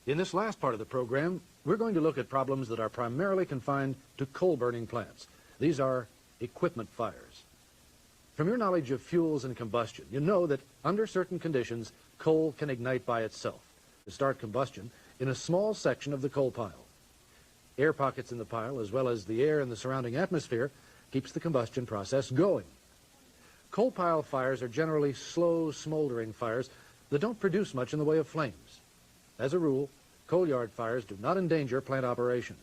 In this last part of the program, we're going to look at problems that are primarily confined to coal-burning plants. These are equipment fires. From your knowledge of fuels and combustion, you know that under certain conditions, coal can ignite by itself to start combustion in a small section of the coal pile. Air pockets in the pile, as well as the air in the surrounding atmosphere, keeps the combustion process going. Coal pile fires are generally slow, smoldering fires that don't produce much in the way of flames. As a rule, coal yard fires do not endanger plant operation.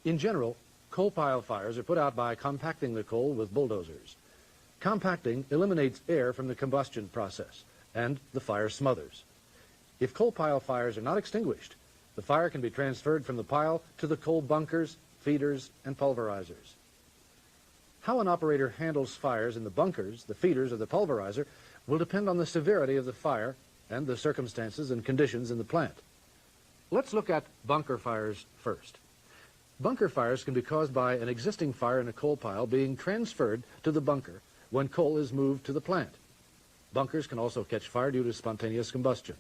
In general, coal pile fires are put out by compacting the coal with bulldozers. Compacting eliminates air from the combustion process, and the fire smothers. If coal pile fires are not extinguished, the fire can be transferred from the pile to the coal bunkers, feeders, and pulverizers. How an operator handles fires in the bunkers, the feeders, or the pulverizer will depend on the severity of the fire and the circumstances and conditions in the plant. Let's look at bunker fires first. Bunker fires can be caused by an existing fire in a coal pile being transferred to the bunker when coal is moved to the plant. Bunkers can also catch fire due to spontaneous combustion.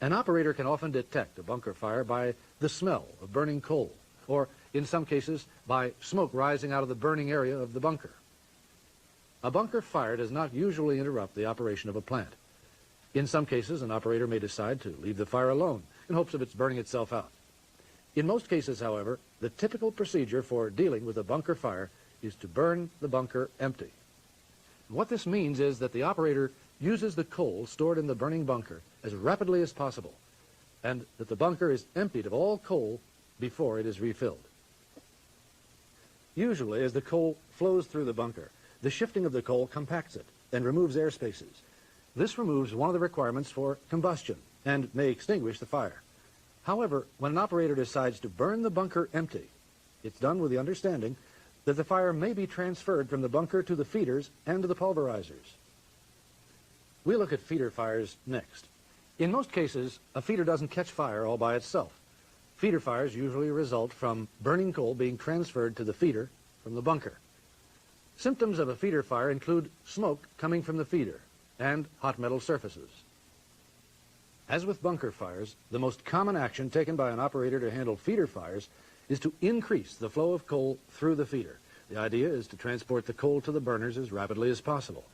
An operator can often detect a bunker fire by the smell of burning coal, or in some cases by smoke rising out of the burning area of the bunker. A bunker fire does not usually interrupt the operation of a plant. In some cases, an operator may decide to leave the fire alone in hopes of its burning itself out. In most cases, however, the typical procedure for dealing with a bunker fire is to burn the bunker empty. What this means is that the operator uses the coal stored in the burning bunker as rapidly as possible, and that the bunker is emptied of all coal before it is refilled. Usually, as the coal flows through the bunker, the shifting of the coal compacts it and removes air spaces. This removes one of the requirements for combustion and may extinguish the fire. However, when an operator decides to burn the bunker empty, it's done with the understanding that the fire may be transferred from the bunker to the feeders and to the pulverizers. We'll look at feeder fires next. In most cases, a feeder doesn't catch fire all by itself. Feeder fires usually result from burning coal being transferred to the feeder from the bunker. Symptoms of a feeder fire include smoke coming from the feeder and hot metal surfaces. As with bunker fires, the most common action taken by an operator to handle feeder fires is to increase the flow of coal through the feeder. The idea is to transport the coal to the burners as rapidly as possible.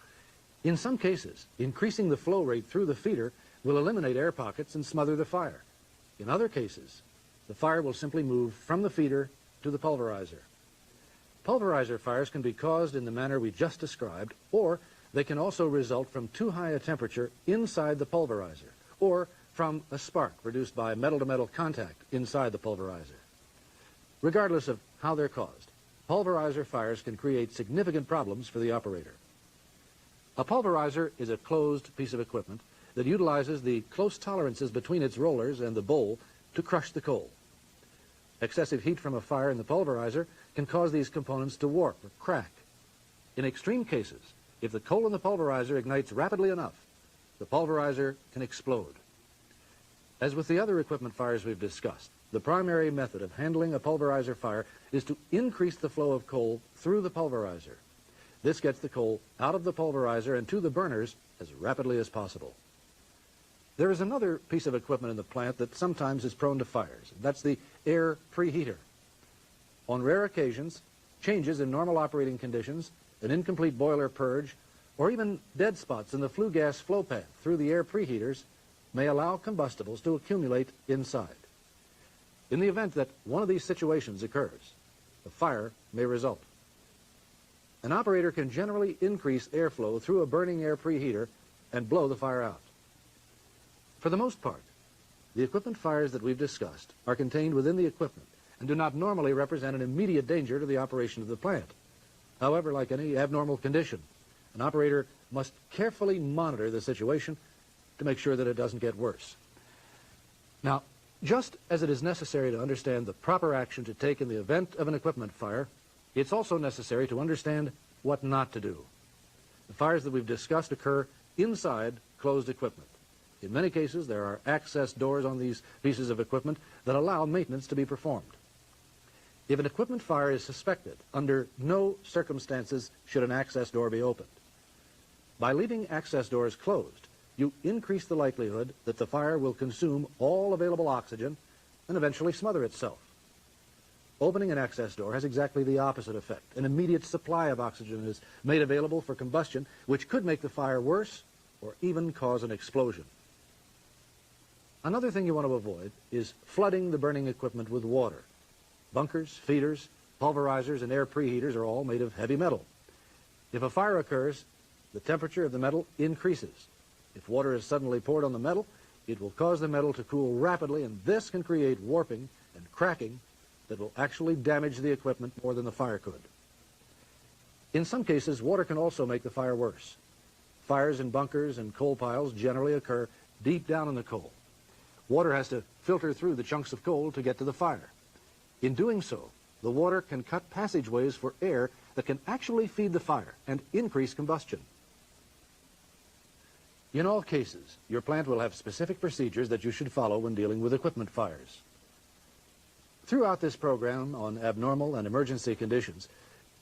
In some cases, increasing the flow rate through the feeder will eliminate air pockets and smother the fire. In other cases, the fire will simply move from the feeder to the pulverizer. Pulverizer fires can be caused in the manner we just described, or they can also result from too high a temperature inside the pulverizer, or from a spark produced by metal-to-metal contact inside the pulverizer. Regardless of how they're caused, pulverizer fires can create significant problems for the operator. A pulverizer is a closed piece of equipment that utilizes the close tolerances between its rollers and the bowl to crush the coal. Excessive heat from a fire in the pulverizer can cause these components to warp or crack. In extreme cases, if the coal in the pulverizer ignites rapidly enough, the pulverizer can explode. As with the other equipment fires we've discussed, the primary method of handling a pulverizer fire is to increase the flow of coal through the pulverizer. This gets the coal out of the pulverizer and to the burners as rapidly as possible. There is another piece of equipment in the plant that sometimes is prone to fires. That's the air preheater. On rare occasions, changes in normal operating conditions, an incomplete boiler purge, or even dead spots in the flue gas flow path through the air preheaters may allow combustibles to accumulate inside. In the event that one of these situations occurs, a fire may result. An operator can generally increase airflow through a burning air preheater and blow the fire out. For the most part, the equipment fires that we've discussed are contained within the equipment and do not normally represent an immediate danger to the operation of the plant. However, like any abnormal condition, an operator must carefully monitor the situation to make sure that it doesn't get worse. Now, just as it is necessary to understand the proper action to take in the event of an equipment fire, it's also necessary to understand what not to do. The fires that we've discussed occur inside closed equipment. In many cases, there are access doors on these pieces of equipment that allow maintenance to be performed. If an equipment fire is suspected, under no circumstances should an access door be opened. By leaving access doors closed, you increase the likelihood that the fire will consume all available oxygen and eventually smother itself. Opening an access door has exactly the opposite effect. An immediate supply of oxygen is made available for combustion, which could make the fire worse or even cause an explosion. Another thing you want to avoid is flooding the burning equipment with water. Bunkers, feeders, pulverizers, and air preheaters are all made of heavy metal. If a fire occurs, the temperature of the metal increases. If water is suddenly poured on the metal, it will cause the metal to cool rapidly, and this can create warping and cracking that will actually damage the equipment more than the fire could. In some cases, water can also make the fire worse. Fires in bunkers and coal piles generally occur deep down in the coal. Water has to filter through the chunks of coal to get to the fire. In doing so, the water can cut passageways for air that can actually feed the fire and increase combustion. In all cases, your plant will have specific procedures that you should follow when dealing with equipment fires. Throughout this program on abnormal and emergency conditions,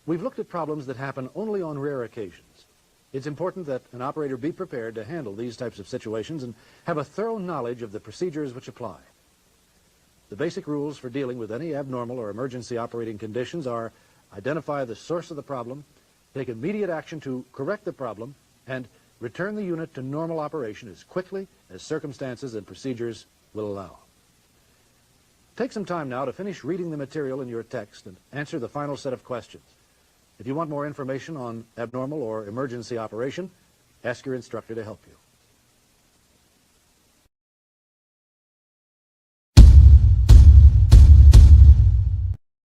we've looked at problems that happen only on rare occasions. It's important that an operator be prepared to handle these types of situations and have a thorough knowledge of the procedures which apply. The basic rules for dealing with any abnormal or emergency operating conditions are: identify the source of the problem, take immediate action to correct the problem, and return the unit to normal operation as quickly as circumstances and procedures will allow. Take some time now to finish reading the material in your text and answer the final set of questions. If you want more information on abnormal or emergency operation, ask your instructor to help you.